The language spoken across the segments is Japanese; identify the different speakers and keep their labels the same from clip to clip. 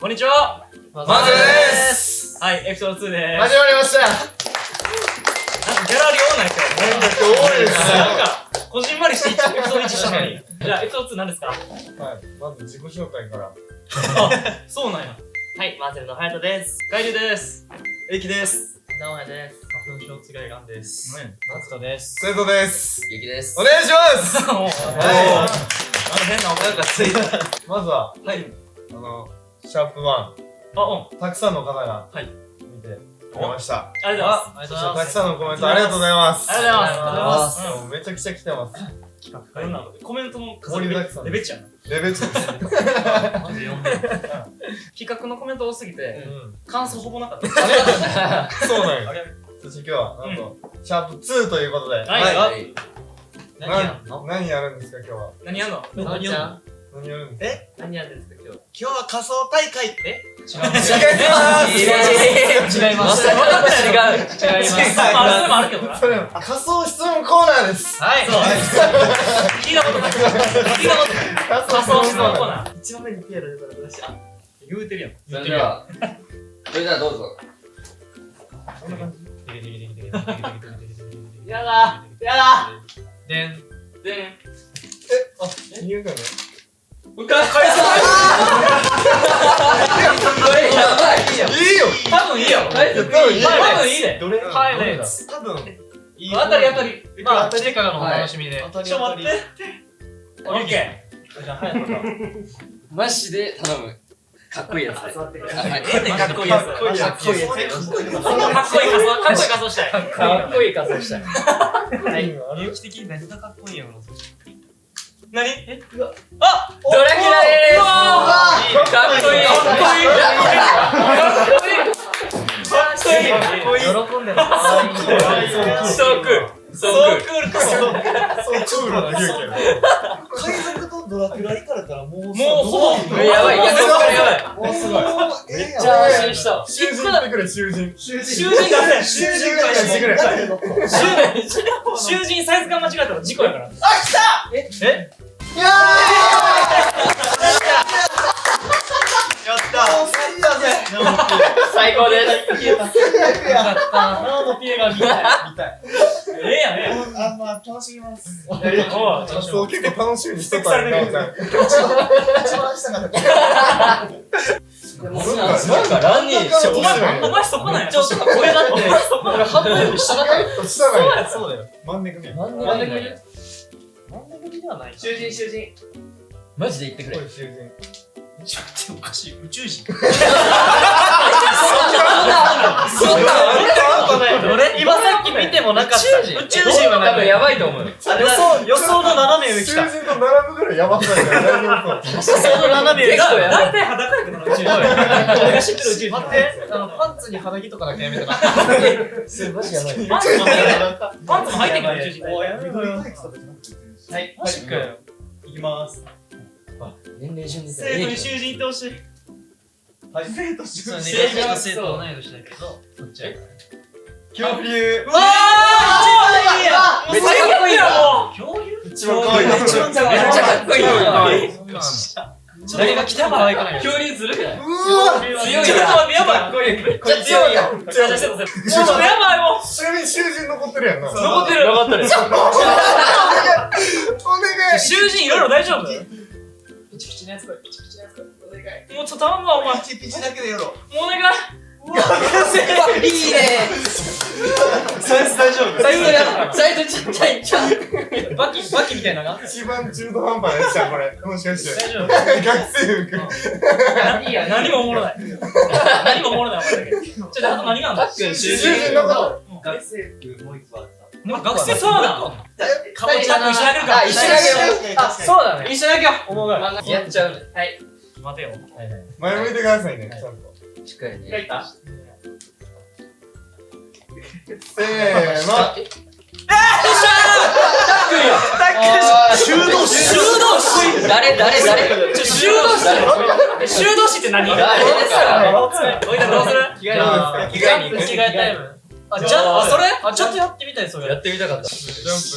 Speaker 1: こんにちは。
Speaker 2: まずです。
Speaker 1: はい、エピソード2で
Speaker 2: 始まりました。
Speaker 1: す。なんかギャラリー多ない今日。
Speaker 2: なんか今日多いですね。
Speaker 1: なんかこじんまりしてエピソード1したのに。じゃあエピソード2何ですか？
Speaker 2: はい、まず自己紹介から。
Speaker 1: あ、そうなんや。
Speaker 3: はい、マーセルの隼人です。
Speaker 1: カイリです。
Speaker 4: エキです。
Speaker 3: 直哉です。
Speaker 4: 花粉症違いがんです。
Speaker 1: 夏田です。
Speaker 2: 生徒です。
Speaker 3: ゆきです
Speaker 2: お願いします。
Speaker 1: はい。変な
Speaker 2: なんかついた。まずは、
Speaker 1: はい。
Speaker 2: シャープ1。
Speaker 1: あ、うん。
Speaker 2: たくさんの方が
Speaker 1: はい
Speaker 2: 見てくれました。
Speaker 1: ありがとうございます。
Speaker 2: そしてたくさんのコメントありがとうございます。
Speaker 1: ありがとうございます。
Speaker 2: もうめちゃくちゃ来てます。
Speaker 1: 企画会議。コメントの数
Speaker 2: 盛りだくさん
Speaker 1: レベチやな。
Speaker 2: レベチです。
Speaker 3: マジ読んでる。
Speaker 1: 企画のコメント多すぎて
Speaker 2: うん。
Speaker 1: 感想ほぼなかった。
Speaker 2: そうなんよ。そして今日は、なんと、シャープ2ということで。
Speaker 1: はい。
Speaker 2: 何やるんですか、今日は。
Speaker 1: 何やんの？
Speaker 3: 何やん
Speaker 2: 何やるんですか。
Speaker 3: 何やんですか今日。
Speaker 4: 今日は仮装大会。
Speaker 1: 違
Speaker 3: 違います違います違います
Speaker 1: まあそれもあるけどな。
Speaker 2: それ仮想質問コーナーです。
Speaker 3: はい
Speaker 1: そう。聞いたことない。聞いたことない。仮想質問コーナー。
Speaker 4: 一番目にピエロ出たら私。
Speaker 1: 言うてるやん。
Speaker 3: それではどうぞ。
Speaker 2: こんな感じ。
Speaker 1: やだやだ
Speaker 3: でん
Speaker 1: で
Speaker 2: 言うかね。
Speaker 1: もう一回返さ
Speaker 3: これやばい
Speaker 2: いいよ。
Speaker 1: 多分いいよ。
Speaker 2: 多分いいよ。
Speaker 1: 多分いいで。
Speaker 2: どれ？
Speaker 1: はい
Speaker 2: どれだ。
Speaker 4: 多分。
Speaker 1: 当たり当たり。
Speaker 3: まあ次からのお楽しみで。
Speaker 4: 当たり
Speaker 1: ちょっと待って。オッケ
Speaker 4: じゃあ早く。
Speaker 3: マジで頼む。かっこいいやつで。
Speaker 1: ー。かっこいいやつ。
Speaker 4: かっこいいやつ。
Speaker 1: かっこいい仮装したい。
Speaker 3: かっこいい仮装したい。
Speaker 4: みゆき的に何がかっこいいやろ。
Speaker 1: 何？
Speaker 3: あ、ドラキュラです。
Speaker 1: うわ
Speaker 3: かっこいい。
Speaker 4: 喜んでる。
Speaker 1: そうクール。そうクールか。
Speaker 2: そうクールな勇気やね。
Speaker 4: 海賊とドラキュラ行かれたらもう
Speaker 1: もうほぼ。
Speaker 3: やばい。いや、これやばい。
Speaker 2: もうすごい。
Speaker 3: めっちゃ安心した。
Speaker 2: 囚人行ってくれ、囚人。
Speaker 1: 囚人だね。
Speaker 2: 囚人ぐらいしてくれ。
Speaker 1: 囚人サイズ感間違えたら事故やから。
Speaker 4: やった
Speaker 3: 最高です。
Speaker 1: なおのピエが見たい。ええやんええやん。
Speaker 4: あ、まあ楽しみます。
Speaker 1: おう
Speaker 2: そう、結構楽しみにしとったね。
Speaker 4: 一番下が
Speaker 3: なんかランニーし
Speaker 1: お前そこなんや。
Speaker 3: ちょっとこれだって俺半分より下だった
Speaker 2: 下がね。
Speaker 4: そうだよ。
Speaker 2: 真ん中見。
Speaker 3: なんで
Speaker 4: 真ん中組ではない。
Speaker 3: 囚人マジで言ってくれ
Speaker 2: これ囚人。
Speaker 4: ちょっとおかしい。宇宙人。
Speaker 3: そんな今さっき見てもなかった宇宙人は多分やばいと思う
Speaker 4: 予想の斜め上来た。
Speaker 2: 囚人と並ぶぐらいやばそうやから大丈夫そう。
Speaker 4: 予想の斜め上来た。
Speaker 1: 大体裸やけどな、宇宙人。俺が知ってる宇宙人。
Speaker 4: 待って、パンツに肌着とかだけやめてな。それマジやばい。
Speaker 1: パンツも入ってくる宇宙人。
Speaker 4: おやめろよ。
Speaker 1: はい。
Speaker 4: マジかよ。いきます。
Speaker 3: 年齢順で
Speaker 1: 生徒に囚人行ってほしい。
Speaker 4: 生徒
Speaker 3: 生徒
Speaker 4: 生
Speaker 3: 生徒同い年だけどそっちや
Speaker 2: 恐竜。
Speaker 1: うわーいいやん。
Speaker 3: めっちゃかっこいいよ
Speaker 4: 恐竜
Speaker 2: 一番可愛い。
Speaker 4: 一番可
Speaker 3: めっちゃかっこいいよ
Speaker 4: 誰が来たか可愛くない。
Speaker 3: 恐竜ずるくないう
Speaker 2: わ。
Speaker 3: 強い
Speaker 1: ちょっと待ってやばい。
Speaker 3: かっこいいめっちゃ強いよ
Speaker 1: もうやばいもう。
Speaker 2: ちなみに囚人残ってるやんな。
Speaker 1: 残ってる。
Speaker 3: 残ってる
Speaker 2: お願い。
Speaker 1: 囚人いろいろ大丈夫？
Speaker 3: ピチピチのやつこれピチピチのやつこれお願い
Speaker 1: もうちょっと頼むわお前。も
Speaker 4: ピチピチだけでやろう。
Speaker 1: うお願い。
Speaker 3: いいね
Speaker 4: サイズ大丈夫。
Speaker 3: サイズちっちゃいじゃん
Speaker 1: バキみたいなのが。
Speaker 2: 一番中途半端なやつやこれ。もしかして。
Speaker 1: 大丈夫。
Speaker 2: 学生服。
Speaker 1: 何もおもろない。何もおもろないお前だけ。ちょっとあと何があんの？
Speaker 2: 囚人残ってる。
Speaker 4: 学生服もう一個あった。
Speaker 1: 学生そうなの？かぼちゃと一緒にあげるから。
Speaker 3: 一緒にあげる
Speaker 1: あ、そうだね。一緒にあげよう。
Speaker 3: やっちゃうねはい
Speaker 1: 待てよ。
Speaker 2: 前向いてくださいね。ちゃんと。
Speaker 3: しっかりね
Speaker 1: 開いた？
Speaker 2: せーの。
Speaker 4: 修道士。
Speaker 3: 誰
Speaker 1: 修道士って何？
Speaker 3: 誰ですか
Speaker 1: おいでどうする？
Speaker 2: 着替えに行く。
Speaker 3: 着替えタイム
Speaker 1: あ、じゃあ、それ？あ、
Speaker 4: ちょっとやってみたいそれ。
Speaker 3: やってみたかった
Speaker 2: ジャ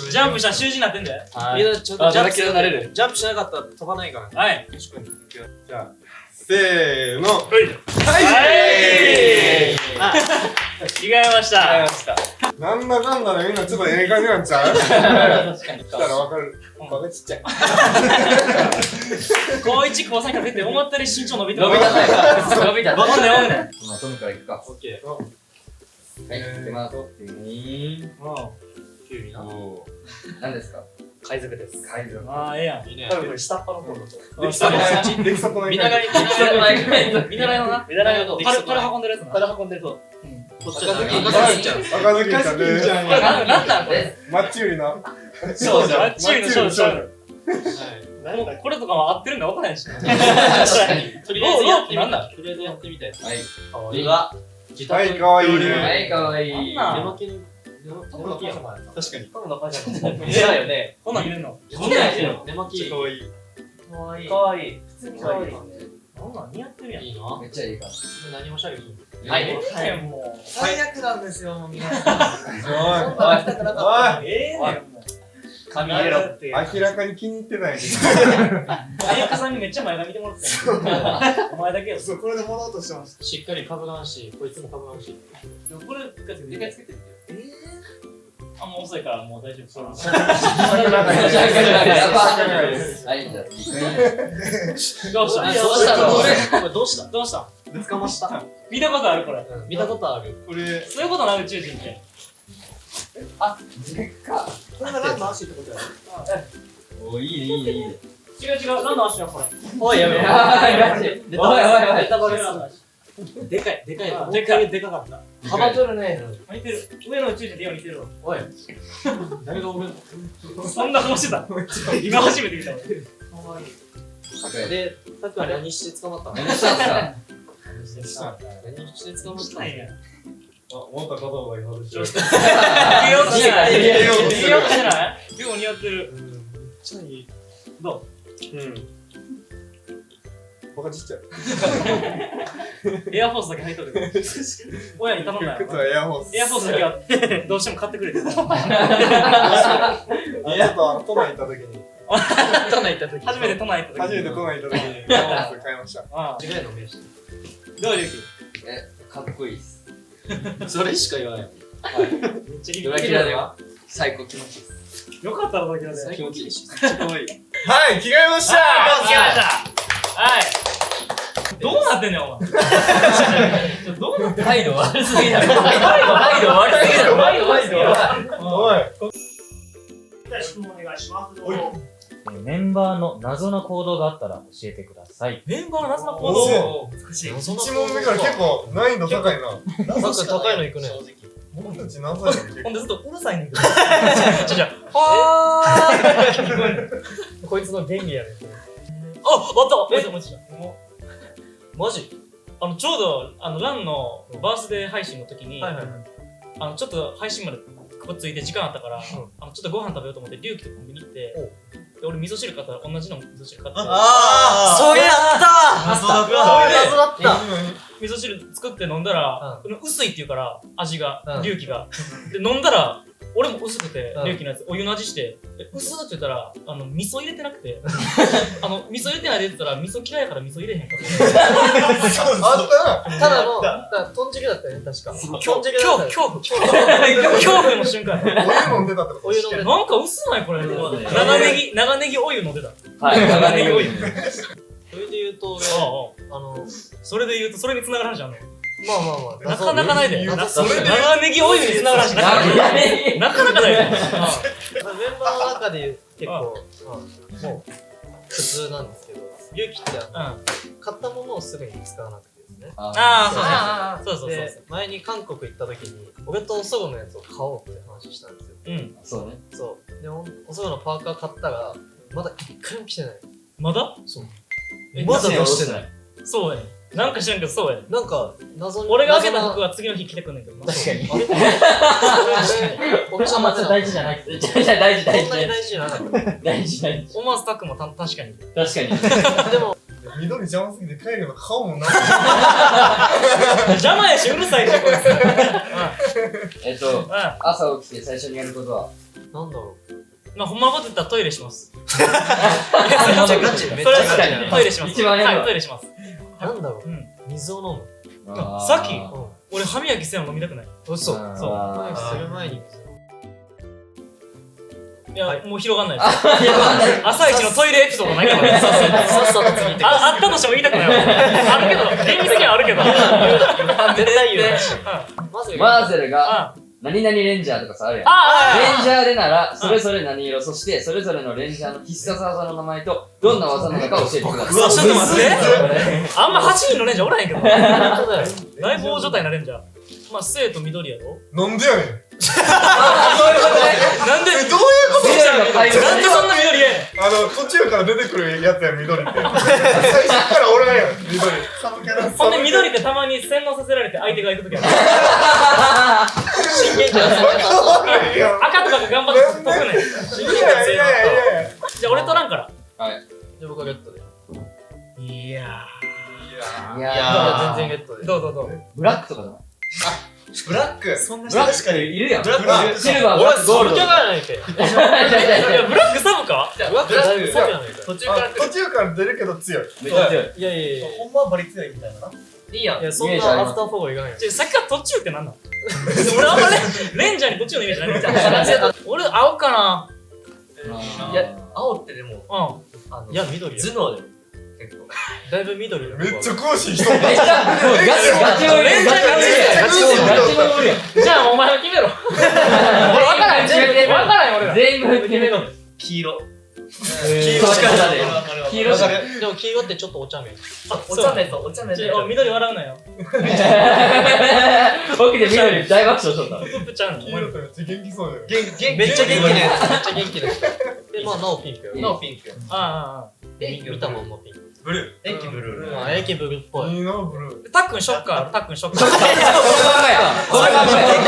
Speaker 2: ンプ。
Speaker 1: ジャンプしたら囚人になってんだよ。
Speaker 3: はい
Speaker 4: いやちょっと
Speaker 3: ドラキュラなれる
Speaker 4: ジャンプしなかったら飛ばないから。
Speaker 1: はい。
Speaker 2: じゃあ、せせーの。
Speaker 1: はい着替えました
Speaker 2: なんだかんだでみんなちょっとええ感じなんちゃう？
Speaker 3: 確かに。
Speaker 2: 来たらわかる。バカちっちゃい。
Speaker 1: 高1高3から出て思ったより身長伸びてる
Speaker 3: 伸びたね。伸びたね。
Speaker 1: わかんないわかんない
Speaker 3: まあ、トムからいくか。
Speaker 4: オッケー。
Speaker 3: はい、行きます。
Speaker 4: キュウリな。
Speaker 3: 何ですか？
Speaker 4: 海賊です。
Speaker 3: 海賊。
Speaker 1: ああええやん
Speaker 4: いいね。
Speaker 1: 多分これ下っ端の方だと
Speaker 2: できそこない
Speaker 4: 見習い、
Speaker 3: 海賊。
Speaker 1: 見習いのな
Speaker 4: 見習いの
Speaker 1: 樽運んでるやつな
Speaker 4: 樽運んでると。こっちは
Speaker 3: 赤ずきん
Speaker 4: 赤ずきんちゃん。
Speaker 2: 赤ずきんちゃんで
Speaker 1: これなんなんこれ
Speaker 3: で
Speaker 2: マッチ売りな。
Speaker 1: 少女マッチ売りの少女
Speaker 4: はい。
Speaker 1: もうこれとかも合ってるんだ分からないし
Speaker 3: 確かに。
Speaker 4: とりあえずやってみ
Speaker 1: なんだ
Speaker 4: たい。とりあえずやってみたい。
Speaker 3: はい。
Speaker 4: かわいい。
Speaker 3: 次は、
Speaker 4: ギ
Speaker 2: はい、かわいい。
Speaker 3: はい、かわいい。
Speaker 1: なん
Speaker 4: 寝巻きの。寝巻きや。確かに。
Speaker 1: 多分の会社の
Speaker 4: 見えないよね。
Speaker 1: こんなん入れんの
Speaker 4: こんなんやってるの。寝巻き。
Speaker 2: かわいい。
Speaker 1: かわいい
Speaker 3: かわいい。
Speaker 1: 普通にかわいいなんなん似合ってるやん
Speaker 4: いいな。
Speaker 3: めっちゃいいか
Speaker 4: 何もしゃべる。
Speaker 3: ら。はい。
Speaker 1: はいもう
Speaker 4: 最悪なんですよ、もう皆さん。
Speaker 2: おい。
Speaker 1: ええねんもう
Speaker 3: 髪入れろ。
Speaker 1: って
Speaker 2: 明らかに気に入ってない。
Speaker 1: あやかさんにめっちゃ前髪見てもらってたよお前だけよ
Speaker 2: そう、これで戻ろうとしてました。
Speaker 4: しっかり株眼し、こいつも株眼し。
Speaker 1: でもこれ一回つけて
Speaker 4: つけてみてよ。
Speaker 1: あもう遅いからもう大丈夫
Speaker 3: やばはい、じゃあ、
Speaker 1: どうした
Speaker 4: どうした
Speaker 1: どうした
Speaker 4: ぶつかました。
Speaker 1: 見たことあるこれ
Speaker 4: 見たことある。
Speaker 2: これ、
Speaker 1: そういうことな宇宙人って
Speaker 4: これがランの足ってことやろ。
Speaker 3: お、いいね、いいね、いいね。
Speaker 1: 違う違う何の足やこれ
Speaker 4: おい、やめろ。
Speaker 3: おいおいおい
Speaker 4: ネタバレする。でかい、でかい。
Speaker 1: でかい
Speaker 4: でかかった。
Speaker 3: 幅取
Speaker 4: るね。
Speaker 1: 似てる上の宇宙人でよう似てるわ
Speaker 4: おい。誰が俺
Speaker 1: そんな顔してた今初めて見たわかわいい
Speaker 4: で、さっきは何して捕まったの？
Speaker 3: 何したんすか？
Speaker 4: 何して捕まったの？
Speaker 1: ないやん
Speaker 2: あ、思ったことが今でしょ。
Speaker 1: 逃げようとしてない
Speaker 2: 逃げようと
Speaker 1: 逃
Speaker 2: してる
Speaker 1: げようとしてない結構似合ってる
Speaker 4: めっちゃいい。
Speaker 1: ど
Speaker 2: うん。バカちっちゃい。
Speaker 1: うエアフォースだけ入っとる親に頼んだよ
Speaker 2: 靴はエアフォース。
Speaker 1: エアフォースだけはどうしても買ってくれて
Speaker 2: ちょっと都内行った時に、
Speaker 4: 都内行った時。
Speaker 1: 初めて都内行った時
Speaker 2: 初めて都内行った時にエアフォース買いました。
Speaker 1: ああ
Speaker 4: 違うの名刺。
Speaker 1: どういう気
Speaker 3: かっこいいっす。
Speaker 4: それしか言わない。
Speaker 1: めっちゃリ
Speaker 3: ドラキュラでは最高気持ちいいっす。
Speaker 1: よかったらだけだね
Speaker 4: 最高気持ちいい。
Speaker 1: かわいい
Speaker 2: はい、着替えました
Speaker 1: はいどうなってんねんお前どうなってん
Speaker 3: 態度悪すぎだろ。態度悪すぎだろ。
Speaker 1: 態度悪すぎだろ
Speaker 2: おい。
Speaker 1: 質問お願いします
Speaker 2: おい
Speaker 5: メンバーの謎な行動があったら教えてください。
Speaker 1: メンバーの謎な行
Speaker 2: お
Speaker 1: 動
Speaker 2: 難しい。1問目から結構難易度高いな。
Speaker 4: なんか高いの行くね。
Speaker 2: 僕たち何歳だっけ？
Speaker 1: ほんでずっとうるさいねんけど
Speaker 4: こいつの原理やねん。
Speaker 1: あった
Speaker 4: マジ
Speaker 1: マジちょうどランのバースデー配信の時に
Speaker 4: はいはいはい。
Speaker 1: ちょっと配信までこっついて時間あったからちょっとご飯食べようと思って龍騎とコンビニ行ってで俺味噌汁買ったら同じの味噌汁買って
Speaker 2: あ
Speaker 4: それやった
Speaker 2: 謎だった
Speaker 4: 謎だった。
Speaker 1: 味噌汁作って飲んだら薄いって言うから味が
Speaker 4: うん
Speaker 1: 龍騎がで飲んだら俺も薄くて
Speaker 4: うん
Speaker 1: 龍騎のやつお湯の味して薄って言ったら味噌入れてなくて味噌入れてないでって言ったら味噌嫌いやから味噌入れへんかった
Speaker 2: あった
Speaker 4: ただの、豚汁だったよね、確か。豚汁だったよ。
Speaker 1: 恐怖の瞬間や
Speaker 2: な。お湯飲んでたってこと？
Speaker 4: お湯飲んでた。
Speaker 1: なんか薄ないこれ長ネギお湯飲んでた
Speaker 3: はい、長
Speaker 1: ネギお湯
Speaker 4: それで言うと、俺、
Speaker 1: それで言うとそれに繋がる話あんの
Speaker 4: まあまあまあ。
Speaker 1: なかなかないで
Speaker 2: それで
Speaker 1: 長ネギオイルに繋がる話なかなかないで
Speaker 4: メンバーの中で結構、もう、普通なんですけど、ゆうきって買ったものをすぐに使わなくてですね。
Speaker 1: ああそう
Speaker 4: で、前に韓国行った時に、俺とおそごのやつを買おうって話したんですよ。
Speaker 1: うん
Speaker 3: そうね。
Speaker 4: そう。で、おそごのパーカー買ったら、まだ一回も着てない。
Speaker 1: まだ
Speaker 4: そう。
Speaker 1: え
Speaker 4: まだ出してない。
Speaker 1: そうやねなんか知らんけどそうやね
Speaker 4: なんか、謎に。
Speaker 1: 俺があげた服は次の日着てくんねんけど
Speaker 5: 確かに。
Speaker 4: 俺
Speaker 5: あんまそれ大事じゃない。
Speaker 3: めちゃめちゃ大事、大事。
Speaker 4: そんなに大事じゃなかった。
Speaker 3: 大事、大事。
Speaker 1: 思わずタックも確かに
Speaker 3: 確かに。
Speaker 4: でも、
Speaker 2: 緑邪魔すぎて帰るの顔もな。
Speaker 1: 邪魔やしうるさいでしょこいつ
Speaker 3: 朝起きて最初にやることは
Speaker 4: なんだろう。
Speaker 1: まあほんまのこと言ったらトイレします
Speaker 4: めっちゃガチ。めっちゃガチ。
Speaker 1: トイレします
Speaker 3: 一番やるわ
Speaker 1: はいトイレします
Speaker 4: なんだろう、
Speaker 1: うん。
Speaker 4: 水を飲む。
Speaker 1: さっき
Speaker 4: うん。
Speaker 1: 俺歯磨きせんの飲みたくない。
Speaker 4: 嘘。
Speaker 5: あー
Speaker 4: そう。歯磨きする前に水を飲む。
Speaker 1: いや、
Speaker 4: はい
Speaker 1: もう広がんないです。朝一のトイレエピソードないからね。
Speaker 4: さっさと次行ってくださ
Speaker 1: あったとしても言いたくないわ。あるけど、厳密にはあるけど。
Speaker 4: い。絶対言う。まず
Speaker 6: マーゼルが
Speaker 1: あ
Speaker 6: 何々レンジャーとかさあるやん。
Speaker 1: あ
Speaker 6: レンジャーでならそれぞれ何色、そしてそれぞれのレンジャーの必殺技の名前とどんな技なのか教えてください。
Speaker 1: ちょっと待って。あんま8人のレンジャーおらへんけど。
Speaker 4: 本当だよ。
Speaker 1: だいぶ大所帯なレンジャー。まあ、生と緑やろ。
Speaker 2: なんでやねん。
Speaker 1: なんで、
Speaker 2: どういうこと
Speaker 6: 緑の会話
Speaker 1: なんでそんな緑やねん。
Speaker 2: 途中から出てくるやつやん、緑って。最初からおらんやん、緑。寒気な
Speaker 1: ほんで緑ってたまに洗脳させられて相手が行くときある。
Speaker 4: 真剣じゃん。
Speaker 1: 赤とかが頑張って解くねん。
Speaker 2: いやいやいやいや。
Speaker 1: じゃあ俺取らんから。
Speaker 6: はい。
Speaker 4: じゃあ僕はゲットで。
Speaker 1: いや
Speaker 6: い
Speaker 4: いや
Speaker 6: や
Speaker 4: 全然ゲットで。
Speaker 1: どうぞどうぞ。
Speaker 6: ブラックとかじゃない。
Speaker 2: ブラック。
Speaker 3: そんな
Speaker 6: ブラックいるやん。
Speaker 3: ブラック
Speaker 6: シルバー、ブラック、ゴールド。
Speaker 4: サブキャラやないけ。
Speaker 1: いや、ブラックサブか
Speaker 4: ブラックだいぶサブやないか。
Speaker 3: 途中から
Speaker 2: 途中から出るけど強い。
Speaker 6: めっちゃ強い。
Speaker 4: いやいやいや。
Speaker 3: ほんまはバリ強いみたいな。
Speaker 4: いいやん。いや、そん
Speaker 6: イメージあります
Speaker 4: なアフターフォーがいかないよ。
Speaker 1: さっきから途中ってなんなん俺あんまレンジャーに途中のイメージない。俺青かな。
Speaker 3: いや、青ってでも、
Speaker 1: うん。
Speaker 4: いや、緑や。
Speaker 3: 頭脳でも結構。
Speaker 4: だいぶ緑だよ。
Speaker 2: めっちゃ詳しい人。
Speaker 6: めっちゃガチオ
Speaker 1: レンジャー
Speaker 6: ガチオルやん。
Speaker 1: じゃあお前は決めろ。俺分からん。分からんよ俺ら。
Speaker 6: 全部決めろ。
Speaker 3: 黄色。
Speaker 6: 黄色黄色じゃん。
Speaker 4: でも黄色ってちょっとお茶目。
Speaker 3: お茶目とお茶目で。
Speaker 1: 緑笑うなよ。
Speaker 6: 僕で緑大爆笑しとった。
Speaker 1: プップちゃうの。
Speaker 2: 黄色ってめっちゃ元気そうじ
Speaker 4: めっちゃ元気なやつ。めっちゃ元気な人。で、まあ、なおピンクよ。
Speaker 3: のピンク。
Speaker 1: あ
Speaker 4: 見たまんまピンク。
Speaker 3: ブルー。駅ブルー。
Speaker 4: まあ、駅ブルーっぽ
Speaker 2: ゃん。
Speaker 4: い。
Speaker 2: いいな、ブルー。
Speaker 1: あ。たっくんショッカー。たっくんショッカー。
Speaker 6: これが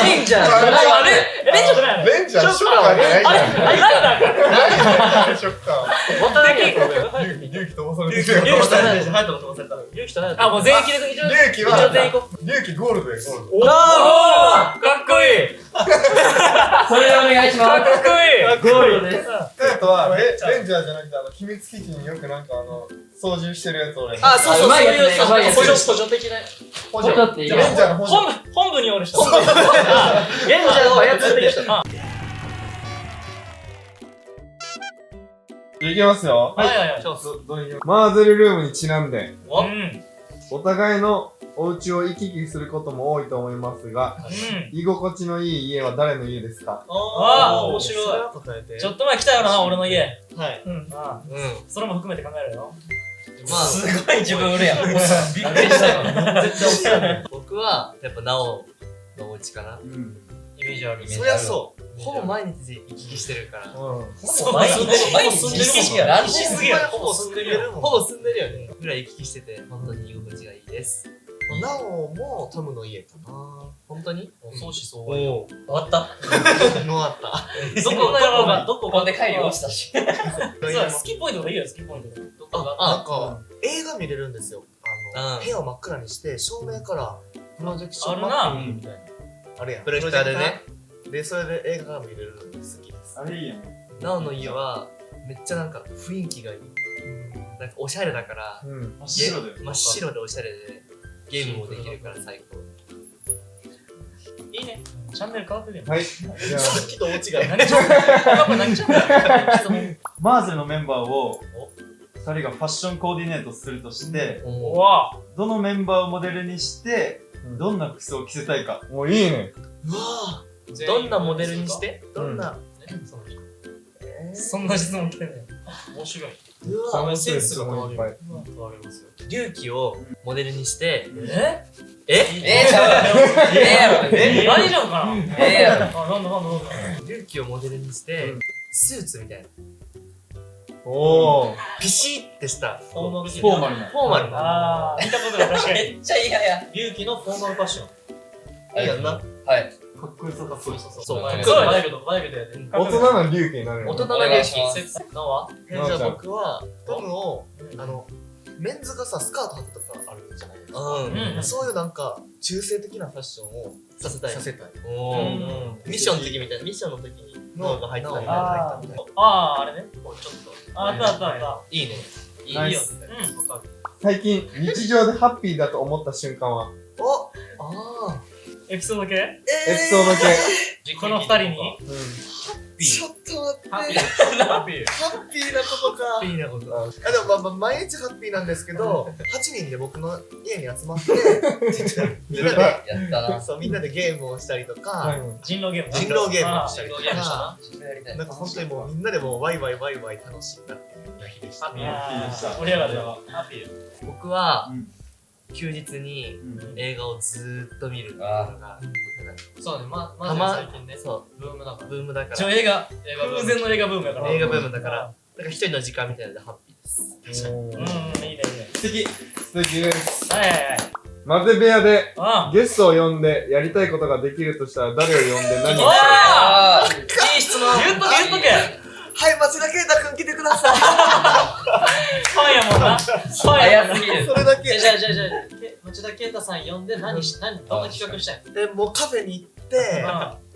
Speaker 4: いいんじゃん。
Speaker 1: あれレンジャーじゃないの
Speaker 2: レンジャーショッカーじゃない
Speaker 1: あれライダーか。
Speaker 2: ショッカ
Speaker 4: 渡辺
Speaker 2: ー。龍騎飛ばされてるよ。
Speaker 3: 龍騎とないでしょ。隼人も飛ばされたの。
Speaker 4: ゆうきとな
Speaker 1: あ、もう全員決めて。
Speaker 2: 龍騎
Speaker 1: 一応全員
Speaker 2: は、
Speaker 1: 行こう。
Speaker 2: 龍騎ゴールドや、ゴールド。
Speaker 1: おーかっこいい。
Speaker 6: それお願いし
Speaker 1: か
Speaker 6: ます。
Speaker 1: っこいい。
Speaker 6: ゴールドです。
Speaker 2: テートはレンジャーじゃなくて秘密基地によくなんか操縦してるやつ俺。
Speaker 4: あ、そうそう、
Speaker 6: うまいやつね
Speaker 4: そう
Speaker 6: うまいやつ
Speaker 4: 補助的な。
Speaker 2: 補
Speaker 6: 補助っていい
Speaker 2: レンジャーの補助。
Speaker 1: 本部におる人。
Speaker 4: レンジャーを操ってる人。
Speaker 2: いきますよ。
Speaker 1: はいはいはい。
Speaker 2: どういうマーゼルルームにちなんで、
Speaker 1: うん。
Speaker 2: お互いのお家を行き来することも多いと思いますが、
Speaker 1: うん。
Speaker 2: 居心地のいい家は誰の家ですか？
Speaker 1: あー
Speaker 4: 面白い。それは答えて。
Speaker 1: ちょっと前来たよな、俺の家。
Speaker 4: はい。
Speaker 1: うん。あ
Speaker 4: うん。
Speaker 1: それも含めて考えるよ。
Speaker 4: まあ、
Speaker 3: すごい自分売るやん。
Speaker 4: びっくりしたよ。絶対おしゃれ。僕は、やっぱ、なおのお家かな。
Speaker 1: イメージある。
Speaker 4: そりゃそう。ほぼ毎日行き来してるから。
Speaker 1: そう
Speaker 3: 毎日
Speaker 4: 毎日住んでるもん
Speaker 3: 意識が
Speaker 1: しすぎやろ。
Speaker 4: ほぼ住んでるよ。ほぼ住んでるよね。ぐらい行き来してて、本当に居心地がいいです。なおもトムの家かな。本当に相思相愛。
Speaker 3: 終わった
Speaker 4: のあった。
Speaker 1: どこ
Speaker 3: ここで帰り落ちたし。
Speaker 1: そう好きポイントがいいよ、好きポイント。どこが
Speaker 4: なんか、映画見れるんですよ。
Speaker 3: うん
Speaker 4: 部屋を真っ暗にして、照明からプロジェクション
Speaker 1: あるな
Speaker 4: マッピングみたいな。あるやん。
Speaker 3: プロジェクターでね。
Speaker 4: で、それで映画が見れるので好きです。
Speaker 2: あれいいやん。
Speaker 4: なおの家は、めっちゃなんか雰囲気がいい。なんかおしゃれだから、
Speaker 2: うん。
Speaker 4: 真っ白でおしゃれで、ゲームもできるから最高。
Speaker 1: いいね。チャンネル変わってるやん。
Speaker 2: はい。じゃあ、
Speaker 4: さっきと大違い。
Speaker 1: 何ちゃん何ちゃん
Speaker 7: マーゼルのメンバーを2人がファッションコーディネートするとして、
Speaker 1: うわ
Speaker 7: どのメンバーをモデルにしてどんな服装を着せたいか。
Speaker 2: もういいね。
Speaker 4: うわぁどんなモデルにしてどんな、
Speaker 1: そんな質問来てね。
Speaker 4: 面白い。うわぁセンスが変わるよ。変わりますよ。龍騎をモデルにして、
Speaker 3: ちゃう。
Speaker 1: 大丈夫かなあ、なんだ
Speaker 4: 龍騎をモデルにして、スーツみたいな。
Speaker 2: おー。
Speaker 4: ピシッてした。
Speaker 1: フォーマル
Speaker 7: フォーマルな。
Speaker 4: フォーマルな。
Speaker 1: あー、見たことない、確かに。
Speaker 3: めっちゃ嫌や。
Speaker 4: 龍騎のフォーマルファッション。いいやんな。
Speaker 3: はい。
Speaker 7: かっこよさかっこいい。
Speaker 4: そう。
Speaker 1: そう
Speaker 4: かっこいい
Speaker 1: そう
Speaker 4: バイクとやで。
Speaker 2: 大人な龍騎になるよ。
Speaker 4: 大人な
Speaker 3: お願
Speaker 4: 龍騎
Speaker 3: いします。
Speaker 4: なわじゃあ僕は、トムを、メンズがさ、スカート履くとかあるじゃないですか。
Speaker 1: うん
Speaker 4: そういうなんか、中性的なファッションをさせたい。させたい。
Speaker 1: うん
Speaker 4: ミッションの時みたいな、ミッションの時に脳が入ってたみたいな。
Speaker 1: あー、あれね。
Speaker 4: ちょっと。
Speaker 1: あったあったあった。
Speaker 4: いいね。いいよ。
Speaker 7: ナイス
Speaker 1: うん。
Speaker 4: わかる。
Speaker 2: 最近日常でハッピーだと思った瞬間は
Speaker 4: おあ
Speaker 1: エピソード系
Speaker 2: エピソード系。
Speaker 1: この二人に
Speaker 4: ちょっと待って
Speaker 3: ハッピー。
Speaker 4: ハッピーなことか
Speaker 1: いいなこと
Speaker 4: あでも毎日ハッピーなんですけど8人で僕の家に集まってみんなで
Speaker 6: やったな。
Speaker 4: そうみんなでゲームをしたりとか
Speaker 1: 人狼ゲーム
Speaker 4: 人狼ゲームをしたりと
Speaker 3: 人狼ゲームした
Speaker 4: かなんか本当にもうみんなでもうワイワイ楽しいなっていう日でした
Speaker 1: いやー盛り上がるよハッピー
Speaker 3: 僕は
Speaker 7: うん
Speaker 3: 休日に映画をずーっと見るっていうのが
Speaker 4: そうねま
Speaker 3: たま
Speaker 4: 最近ね
Speaker 3: そう
Speaker 4: ブームだから
Speaker 3: ブームだか
Speaker 1: ちょ
Speaker 3: ら
Speaker 1: 映画空前の映画ブームやから
Speaker 3: 映画ブームだからなんか一人の時間みたいなのでハッピーです
Speaker 1: うんいいねいいね
Speaker 2: 素敵です。
Speaker 1: はいはいはい
Speaker 2: 混ぜ部屋で
Speaker 1: あ
Speaker 2: ゲストを呼んでやりたいことができるとしたら誰を呼んで何をしたい
Speaker 1: あ
Speaker 6: あ
Speaker 3: いい質問
Speaker 1: 言っとけ
Speaker 4: はい町田啓太くん来てください
Speaker 1: ファンやもんなファンやもんな
Speaker 6: 早すぎる。
Speaker 4: それだけ
Speaker 3: じゃあ町田啓太さん呼んでどんな企画したい
Speaker 4: でもうカフェに行って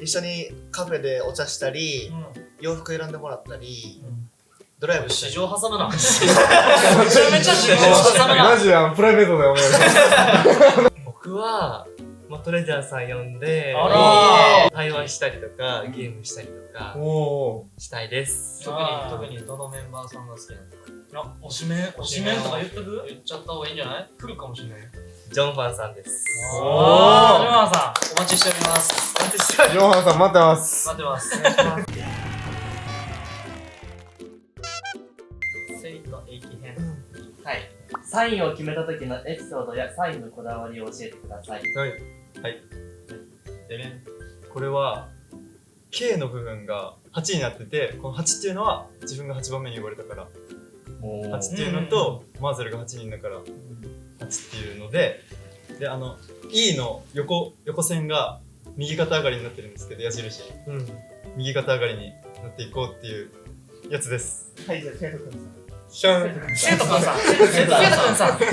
Speaker 1: う
Speaker 4: 一緒にカフェでお茶したり
Speaker 1: ん
Speaker 4: 洋服選んでもらったりドライブしたり
Speaker 3: 市場挟むな
Speaker 1: めちゃめちゃ市場挟むな
Speaker 2: マジでプライベートでお願いします。
Speaker 4: 僕はトレジャーさん呼んで
Speaker 1: あら
Speaker 4: 対話したりとかゲームしたりとか
Speaker 2: お
Speaker 4: したいです
Speaker 3: 特にどのメンバーさんが好きなのか
Speaker 1: 推しメンとか言っとく
Speaker 3: 言っちゃった方がいいんじゃない来るかもしれないよ
Speaker 4: ジョンファンさんです
Speaker 1: おージョナさ
Speaker 3: お待ちしております
Speaker 2: ジョンハンさん待ってます。
Speaker 3: 待ってます
Speaker 1: 生徒駅編
Speaker 8: はい。サインを決めた時のエピソードやサインのこだわりを教えてください。
Speaker 7: でね、これは K の部分が8になってて、この8っていうのは自分が8番目に呼ばれたから8っていうのと、マーゼルが8人だから8っていうので、でE の横線が右肩上がりになってるんですけど、矢印、右肩上がりになっていこうっていうやつです。
Speaker 2: はい、じゃあ、ケイト君さん。
Speaker 7: シャン。
Speaker 1: 生徒くんさん生徒くんさん丁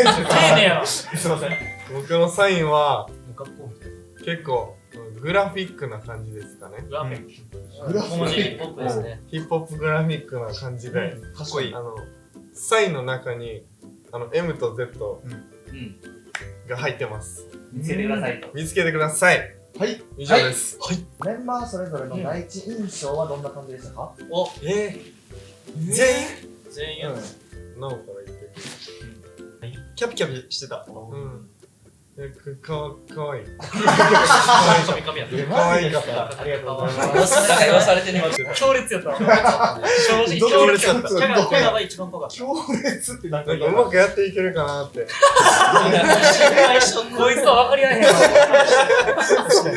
Speaker 1: 寧やな
Speaker 2: すいません。僕のサインは
Speaker 3: 学校みたい
Speaker 2: 結構グラフィックな感じですかね。
Speaker 1: グラフィック
Speaker 2: グラフ
Speaker 1: 小文字
Speaker 3: なヒップホップですね
Speaker 2: ヒップホップグラフィックな感じで、
Speaker 7: かっこいい。
Speaker 2: サインの中にM と Z
Speaker 6: うん。
Speaker 2: が入ってます。
Speaker 8: 見つけてくださいと。
Speaker 2: 見つけてください。はい、以上です。
Speaker 9: メンバーそれぞれの第一印象はどんな感じでしたか？
Speaker 2: 全員
Speaker 3: 全員
Speaker 2: なおから言って。
Speaker 7: キャピキャピしてた。
Speaker 2: かわいい。
Speaker 3: 神々やった
Speaker 2: かわいかった。ありがとうございます。
Speaker 6: なんか言わされてね。
Speaker 1: 強烈やった正直強烈やった
Speaker 3: キャラが一番濃かった
Speaker 2: 強烈ってなんかうまくやっていけるかなって。
Speaker 1: こいつは分かり合えへんわ
Speaker 2: そう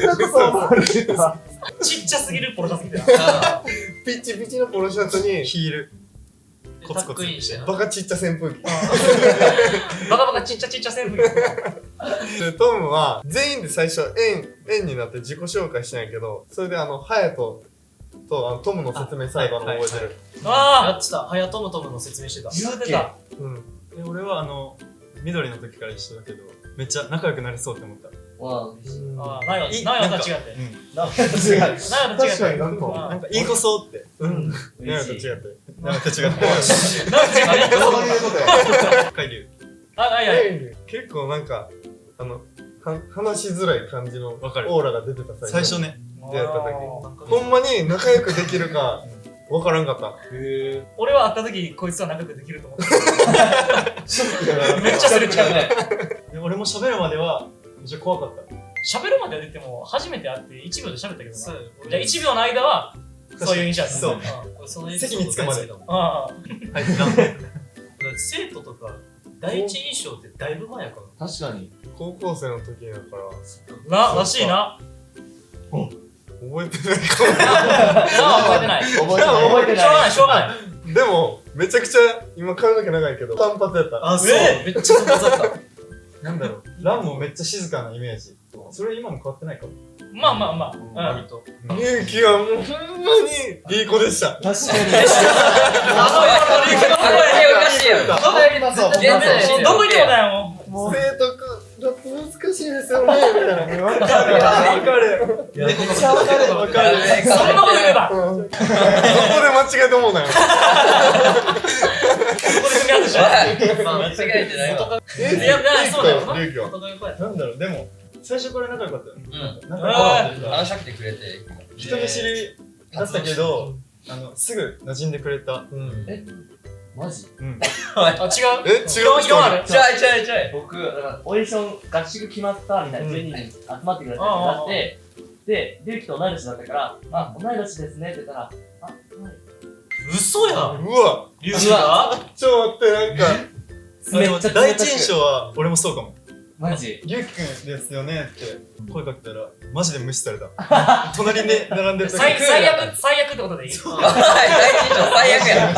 Speaker 1: ちっちゃすぎるポロシャツ着て
Speaker 2: ピッチピチのポロシャツに
Speaker 7: ヒール。
Speaker 3: タックインして
Speaker 2: バカちっちゃ扇風機。
Speaker 1: バカバカちっちゃちっちゃ扇風機
Speaker 2: でトムは全員で最初円になって自己紹介したんやけど、それでハヤトとトムの説明最後の覚えてる。
Speaker 3: や
Speaker 1: あ
Speaker 3: ってたはやトムトムの説明してた
Speaker 1: 言うてた
Speaker 7: で俺は緑の時から一緒だけど、めっちゃ仲良くなれそうって思った。
Speaker 6: わ
Speaker 1: あナヨと違って
Speaker 2: なんか違う。
Speaker 1: ナヨと違って
Speaker 2: 確かになんか
Speaker 7: なんかいい子そうって。
Speaker 2: ねえと違って。
Speaker 7: なんか違って。
Speaker 2: どういうことや。
Speaker 7: 海流。
Speaker 2: 結構なんか話しづらい感じのオ
Speaker 7: わかる
Speaker 2: ーラが出てた
Speaker 7: 最初ね。
Speaker 2: 出会った時。ほんまに仲良くできるかわからんかった。
Speaker 1: 俺は会った時こいつは仲良くできると思ってめっちゃすれ違うね
Speaker 7: で俺も喋るまではめっちゃ怖かった。
Speaker 1: 喋るまでは出ても初めて会って1秒で喋ったけどなじゃあ1秒の間はそういう印象やった
Speaker 7: そう
Speaker 3: その
Speaker 7: 席に着くまで
Speaker 1: あ
Speaker 7: はい、
Speaker 3: 生徒とか第一印象ってだいぶ前やから
Speaker 9: 確かに。
Speaker 2: 高校生の時やから
Speaker 1: らしいな
Speaker 2: 覚えてないか
Speaker 1: 覚えてない
Speaker 9: 覚えてない。
Speaker 1: しょうがない
Speaker 2: も。でもめちゃくちゃ今髪の毛長いけど単発やった。
Speaker 7: あ、そう。
Speaker 3: めっちゃ複雑だった
Speaker 7: なんだろう。ランもめっちゃ静かなイメージ。それ今も変わってないかも。
Speaker 1: まあ
Speaker 3: 割と
Speaker 2: みゆきはもうほんまにいい子でした。
Speaker 9: 確かに。
Speaker 6: おかしいよ。
Speaker 1: どこ行ってもだよもう
Speaker 2: 生徒くんラップ難しいですよねみたいな。わかる。
Speaker 9: めっちゃわかる。
Speaker 2: わかる。
Speaker 1: そんなこと言えば
Speaker 2: どこで間違えてもうなよ。
Speaker 1: こで踏み外した。
Speaker 6: 間違えてないわ。
Speaker 1: いやそうだよな。
Speaker 2: リュウキは
Speaker 7: なんだろう、でも、最初から仲良かったよ。
Speaker 6: うん。
Speaker 7: 仲良かった。
Speaker 6: 話しかけてくれて。
Speaker 7: 人見知りだったけど、すぐ馴染んでくれた。
Speaker 6: マジ
Speaker 7: うん。
Speaker 1: あ、違う
Speaker 2: 違う
Speaker 1: 色ある。
Speaker 6: ちゃい。
Speaker 8: 僕、だからオーディション合宿決まったみたいな12人集まってくださいってなって、で、リュウキと同い年だったから、あ、同い年ですねって言ったら、あ、はい。
Speaker 3: 嘘やん。
Speaker 2: うわ
Speaker 3: リュウジが
Speaker 2: ちょっと待ってなんか
Speaker 7: でも第一印象は俺もそうかも。
Speaker 8: マジ
Speaker 7: リュウキ君ですよねって声かけたらマジで無視された。隣で並んでる時
Speaker 1: 最悪ってことでいい？
Speaker 6: 第一印象最悪や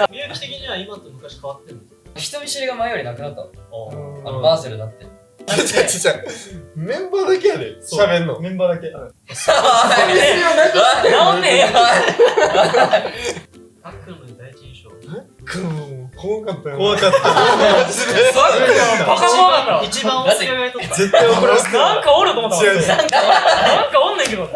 Speaker 6: ん。
Speaker 4: みゆき的には今と昔変わってるの？
Speaker 6: 人見知りが前よりなくなった。バーセルだって。
Speaker 2: メンバーだけやで喋んの
Speaker 7: メンバーだけ。
Speaker 1: 治んねえよ。
Speaker 4: タックルの第一印象。
Speaker 2: 怖かったよ
Speaker 7: 怖かった。
Speaker 1: バカ怖かった。
Speaker 4: 一番おすがいとった。
Speaker 7: 絶対怒らせ
Speaker 1: なんかおると思ったわ。
Speaker 2: 違う
Speaker 1: なんかおんねんけど。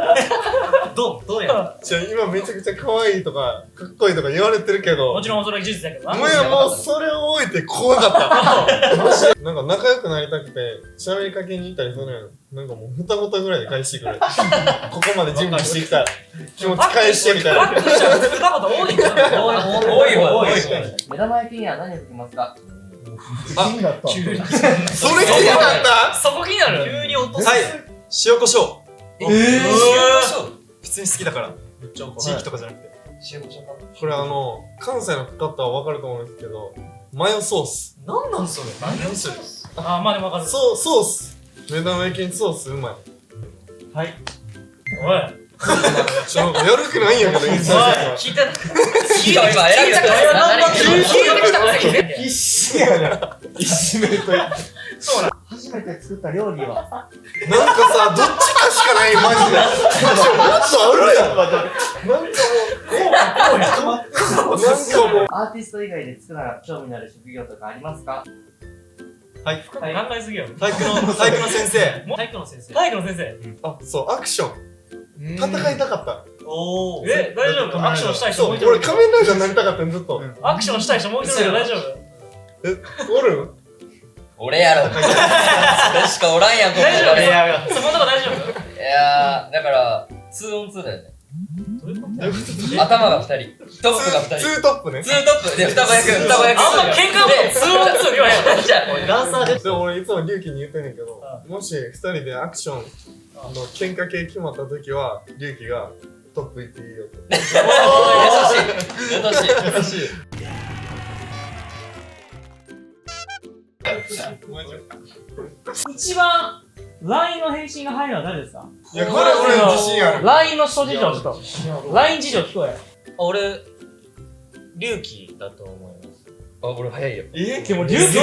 Speaker 4: どうや
Speaker 2: 今めちゃくちゃ可愛いとかかっこいいとか言われてるけど
Speaker 1: もちろんそれは事実だけどな。
Speaker 2: もうそれを置いて怖かったなんか仲良くなりたくて喋りかけに行ったりするのよ。なんかもう二言ぐらいで返してくれここまで準備してきた気持ち返してみたいな
Speaker 1: バックしちゃう二言多いから。
Speaker 6: 多いわ。
Speaker 8: 目玉焼きには何をかけますか？
Speaker 9: 気になった。
Speaker 2: それ気になった
Speaker 1: そこ気になる。
Speaker 4: 急に落とす。
Speaker 7: はい。塩コショウ。
Speaker 6: 塩コショウ。
Speaker 7: 普通に好きだから。
Speaker 4: めっちゃ怒
Speaker 7: 地域とかじゃなくて。
Speaker 6: 塩コショウか。
Speaker 2: これ関西の方は分かると思うんですけどマヨソース
Speaker 4: なんなんそれ。何それ。
Speaker 1: あ、まあでもわかる。
Speaker 2: ソース目玉焼きにソースうまい
Speaker 1: おい。
Speaker 2: なんかやる気ないんやけど
Speaker 1: 聞いてない。
Speaker 6: 今選びたくない。
Speaker 1: 聞いてきたこと聞いて。
Speaker 2: 必死やな一めとなんか
Speaker 9: 初めて作った料理は
Speaker 2: さどっちかしかないマジでもっとあるやんなんかもう
Speaker 8: アーティスト以外で作らな興味のある職業とかありますか？
Speaker 7: はい。
Speaker 1: 考えすぎよ。
Speaker 7: 体育の先生。
Speaker 4: 体育の先生。
Speaker 1: 体育の先生。
Speaker 2: あそうアクション戦いたかった
Speaker 4: おお。
Speaker 1: 大丈夫？アクションしたい人
Speaker 2: そう
Speaker 1: もう一人。
Speaker 2: 俺仮面ライダーになりたかったんずっと
Speaker 1: アクションしたい人もう一人大丈夫？
Speaker 2: おる
Speaker 6: 俺やろ。それしかおらんやん、ここ
Speaker 1: 大丈夫？
Speaker 6: で。
Speaker 1: そこのとこ大丈夫？
Speaker 6: いやー、だから、2on2 だよね。頭が2人、トップが2人。
Speaker 2: ツートップね
Speaker 6: 2トップで双子役。
Speaker 1: あんま喧嘩も2on2で言わへん。
Speaker 6: じゃあ、
Speaker 4: ダンサーで。
Speaker 2: でも俺いつも龍騎に言ってんねんけどもし2人でアクションの喧嘩系決まった時は龍騎がトップ行っていいよって
Speaker 6: 優しい。
Speaker 1: 一番 LINE の返信が早いのは誰ですか？
Speaker 2: いやこれ俺自信ある
Speaker 1: LINE の諸事情ちょっと LINE 事情聞こえ。
Speaker 4: 俺、龍騎だと思います。
Speaker 6: あ、俺早いよ。
Speaker 1: でも龍騎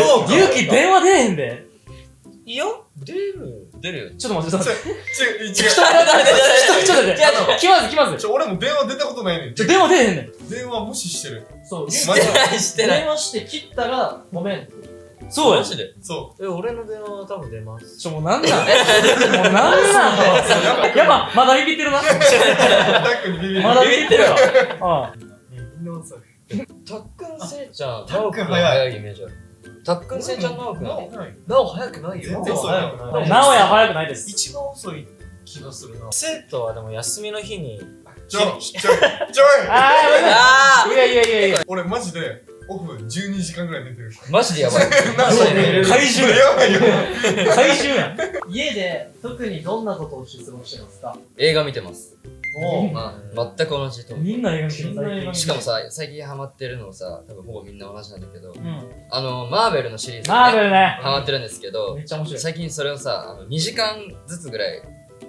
Speaker 1: 電話出えへんで。
Speaker 4: いや、出る。
Speaker 6: 出るよ。
Speaker 1: ちょっと待って。
Speaker 2: 違う
Speaker 1: ちょっと待って気まずい。
Speaker 2: 俺も電話出たことないねん
Speaker 1: 電話出えへんねん。
Speaker 2: 電話無視してる
Speaker 1: そう
Speaker 6: してない。
Speaker 4: 電話して切ったら、ごめん。
Speaker 1: そうや。
Speaker 6: マジで。
Speaker 2: そ
Speaker 4: 俺の電話は多分出ます。
Speaker 1: もうなんなんやっぱまだビビってるな。
Speaker 2: うタックにビビる
Speaker 1: まだビビってるわ。
Speaker 6: たっくんせいちゃん、
Speaker 2: たっくん
Speaker 6: 直くん早いイメージある。たっくんせいちゃん、直くん。
Speaker 4: なお早くないよ。
Speaker 2: 全然そうやな
Speaker 1: なおや早くないです。
Speaker 4: 一番遅い気がするな。生徒はでも休みの日に。
Speaker 2: ちょい
Speaker 1: ああ、いや。
Speaker 2: 俺マジでオフ12時間ぐらい寝てる
Speaker 6: マジでやばい。
Speaker 1: 怪獣
Speaker 2: やばいよ
Speaker 1: 怪獣やん。
Speaker 4: 家で特にどんなことをして過ごしてますか？
Speaker 6: 映画見てます。
Speaker 4: お
Speaker 6: 全く同じと思う。
Speaker 1: みんな映画見てる最近。
Speaker 6: しかもさ、最近ハマってるのさ、多分ほぼみんな同じなんだけど、
Speaker 1: うん。
Speaker 6: マーベルのシリーズ
Speaker 1: マーベルね。
Speaker 6: ハマってるんですけど
Speaker 1: め、っちゃ面白い。
Speaker 6: 最近それをさ、2時間ずつぐらい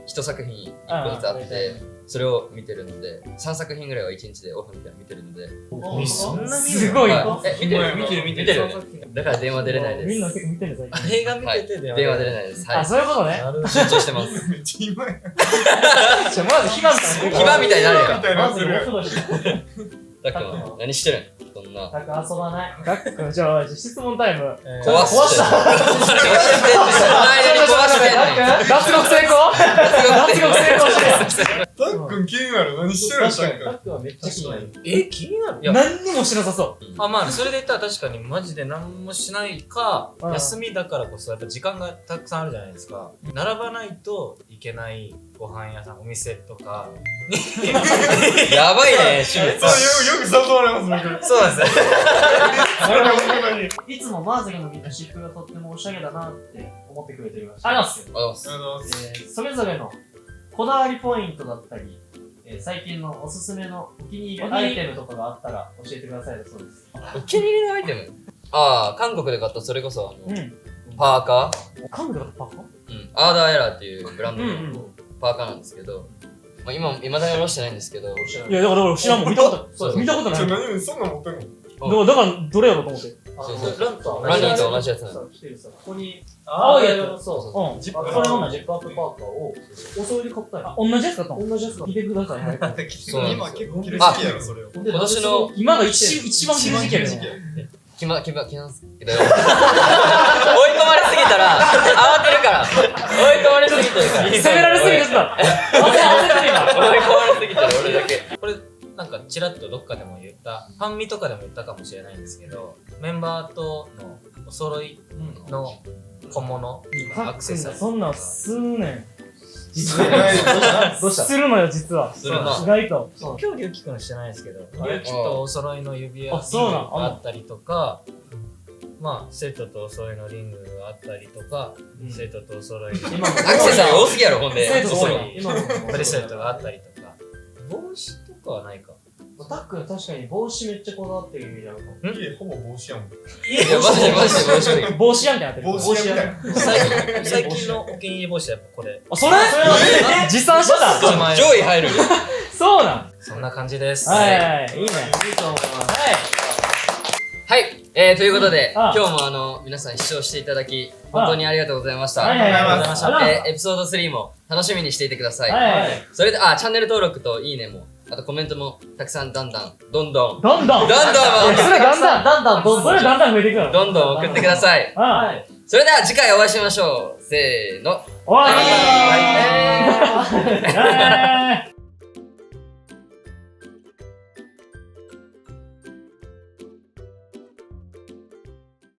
Speaker 6: 一作品1個ずつあって、それを見てるので、3作品ぐらいは1日でオフみたいなの見てるので、
Speaker 4: そんな見る
Speaker 1: すごい。
Speaker 6: 見てるだから電話出れないです。
Speaker 1: みんな結構見てる最近。
Speaker 4: 映画見てて
Speaker 6: 電話出れないです。は
Speaker 1: あ、
Speaker 6: い。
Speaker 1: そういうことね。
Speaker 6: 集中してます。
Speaker 2: めっちゃ今や
Speaker 1: まず暇みたいな。
Speaker 6: 暇みたいになるやん。
Speaker 2: みたいな
Speaker 1: まずお風呂して。
Speaker 6: だっくん、何してるんそんな。
Speaker 4: なんか遊ばない。
Speaker 1: ガックじゃあ質問タイム。
Speaker 6: 壊して。その間に壊してんの。
Speaker 1: 脱獄成功？
Speaker 8: 脱獄成功してる。
Speaker 2: たっくん気になる。何してるのたっくん。
Speaker 4: タックはめっちゃ気になる。
Speaker 3: 気になるいや、
Speaker 8: 何にもしなさそ
Speaker 3: まあ、それで言ったら確かにマジで何もしないか、
Speaker 8: うん
Speaker 3: 休みだからこそやっぱ時間がたくさんあるじゃないですか。並ばないといけないご飯屋さん、お店とか。
Speaker 6: やばいね、趣味。
Speaker 2: そう、よく誘われます、僕。
Speaker 3: そうなんですよ。
Speaker 8: う。いつもマーゼのみんな私服がとってもおしゃれだなって思ってくれていました。ありがとうございます。
Speaker 6: ありがとうございます。
Speaker 8: それぞれのこだわりポイントだったり、最近のおすすめのお気に入りアイテムとかがあったら教えてくださいだそうです。
Speaker 6: お気に入りのアイテム韓国で買ったそれこそ
Speaker 8: うん。
Speaker 6: パーカ
Speaker 8: 韓国だとパカ？
Speaker 6: ー、アーダーエラーっていうブランド
Speaker 8: うん
Speaker 6: のパーカーなんですけど、まあ、今だに下ろしてないんですけど、
Speaker 8: いやだから俺知らんもん見たこと見たことない。だ
Speaker 2: 何そんなん持ってんの
Speaker 8: からどれやろうと思って。
Speaker 6: そうそう
Speaker 4: ランと
Speaker 6: ランニーと同じやつなの。
Speaker 4: 来てるさ、ここに
Speaker 8: 青いやつ。
Speaker 4: そう
Speaker 8: うん。
Speaker 4: ジップそれのジップアップパーカーをお揃いで買ったよ。
Speaker 8: 同じやつ買ったの？
Speaker 4: 同じやつ買っ
Speaker 8: 見てください。
Speaker 6: そうなんですよ
Speaker 2: 今結構着る時期やろ、それを。
Speaker 4: た。
Speaker 6: 今年の
Speaker 8: 今が一番着る時期や
Speaker 2: 時期
Speaker 8: ね。
Speaker 6: 気なんすけど追い込まれすぎたら慌てるから追い込まれすぎてるから
Speaker 8: 攻められすぎてた。焦ってる今。
Speaker 6: 追い込まれすぎてる俺だけ。
Speaker 3: これなんかちらっとどっかでも言ったファンミとかでも言ったかもしれないんですけど、メンバーとのお揃いの小物、アクセサリー
Speaker 8: そんなんすんねん。
Speaker 2: 実は
Speaker 4: どうした
Speaker 8: するのよ実は。
Speaker 6: するな
Speaker 8: 意外と。
Speaker 3: 今日りゅうきくんしてないですけど、
Speaker 4: あ
Speaker 3: りゅうきとお揃いの指輪
Speaker 8: あそうなん
Speaker 3: があったりとか、まあ生徒とお揃いのリングがあったりとか、生徒とお揃いの
Speaker 4: 今も
Speaker 6: アクセサリー多すぎやろほんで。
Speaker 8: 生徒多いな
Speaker 4: 今も
Speaker 3: ブレスレットがあったりとか、帽子とかはないか。
Speaker 4: タックン確かに帽子めっちゃこだわってるイメージあるかも。
Speaker 2: 家ほぼ帽子やもん。
Speaker 6: いやマジで帽子
Speaker 8: 帽子やんってなってる。
Speaker 2: 帽子やみたいな。
Speaker 3: 最近のお気に入り帽子はやっぱこれ。
Speaker 8: あそれ？持参してた。
Speaker 6: 上位入る。
Speaker 8: そうなん。
Speaker 3: そんな感じです。
Speaker 8: はいはいはいいいね。
Speaker 4: いいと思います。
Speaker 6: はい、ということで
Speaker 8: あ
Speaker 6: 今日も皆さん視聴していただき本当にありがとうございました。
Speaker 8: はいはいはい。
Speaker 2: ありがとうございました
Speaker 6: エピソード3も楽しみにしていてください。
Speaker 8: はい。
Speaker 6: それでチャンネル登録といいねも、あとコメントもたくさんどんどん
Speaker 8: どんどん。
Speaker 6: どんどん
Speaker 8: それだんだんそれだんだん増えていくの。
Speaker 6: どんどん送ってください。
Speaker 8: はい。
Speaker 6: それでは次回お会いしましょう。せーの。
Speaker 8: 終わり
Speaker 6: バイバイ
Speaker 8: ー。